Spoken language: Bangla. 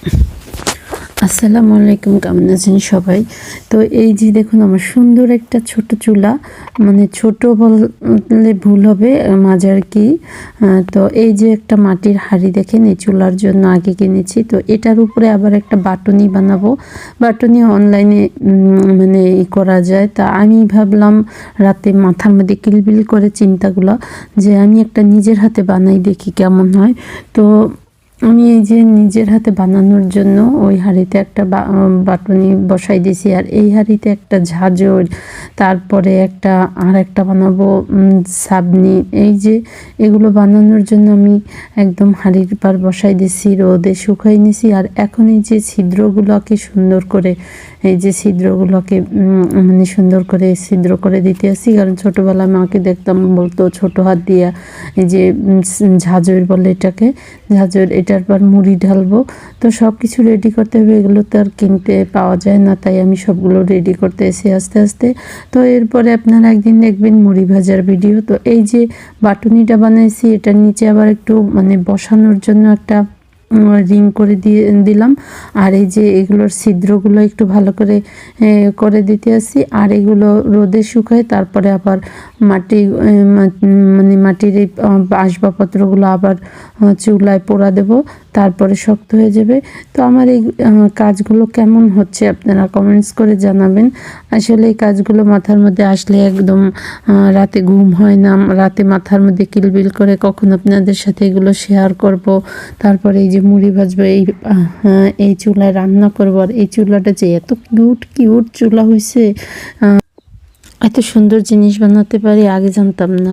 আসসালামু আলাইকুম, কেমন আছেন সবাই? তো এই যে দেখুন আমার সুন্দর একটা ছোট চুলা, মানে ছোট বললে ভুল হবে, মাঝার কি। তো এই যে একটা মাটির হাঁড়ি দেখেন, এই চুলার জন্য আগে কিনেছি। তো এটার উপরে আবার একটা বাটুনি বানাবো। বাটুনি অনলাইনে মানে করা যায়। তা আমি ভাবলাম রাতে মাথার মধ্যে কিলবিল করে চিন্তাগুলো, যে আমি একটা নিজের হাতে বানাই দেখি কেমন হয়। তো আমি এই যে নিজের হাতে বানানোর জন্য ওই হাঁড়িতে একটা বাটুনি বসাই দিয়েছি, আর এই হাঁড়িতে একটা ঝাঁঝর, তারপরে আর একটা বানাবো সাবনি। এই যে এগুলো বানানোর জন্য আমি একদম হাঁড়ির পার বসাই দিয়েছি, রোদে শুকাই নিয়েছি। আর এখন এই যে ছিদ্রগুলোকে সুন্দর করে, এই যে ছিদ্রগুলোকে মানে সুন্দর করে ছিদ্র করে দিতে আসি। কারণ ছোটোবেলায় মাকে দেখতাম, বলতো ছোট হাত দিয়া এই যে ঝাঁঝর বলে এটাকে, ঝাঁঝর, এটার পর মুড়ি ঢালবো। তো সব কিছু রেডি করতে হবে, এগুলো তো আর কিনতে পাওয়া যায় না, তাই আমি সবগুলো রেডি করতে এসে আস্তে আস্তে। তো এরপরে আপনারা একদিন দেখবেন মুড়ি ভাজার ভিডিও। তো এই যে বাটুনিটা বানাইছি, এটার নিচে আবার একটু মানে বসানোর জন্য একটা রিং করে দিলাম। আর এই যে এগুলোর ছিদ্রগুলো একটু ভালো করে করে দিতে আসি। আর এগুলো রোদে শুকায়, তারপরে আবার মানে মাটির এই আসবাবপত্রগুলো আবার চুলায় পোড়া দেব, তারপরে শক্ত হয়ে যাবে। তো আমার এই কাজগুলো কেমন হচ্ছে আপনারা কমেন্টস করে জানাবেন। আসলে এই কাজগুলো মাথার মধ্যে আসলে একদম রাতে ঘুম হয় না, রাতে মাথার মধ্যে কিলবিল করে কখন আপনাদের সাথে এগুলো শেয়ার করব। তারপরে এই যে মুড়ি ভাজবো, এই চুলায় রান্না করবো। আর এই চুলাটা যে এত কিউট কিউট চুলা হয়েছে, এত সুন্দর জিনিস বানাতে পারি আগে জানতাম না।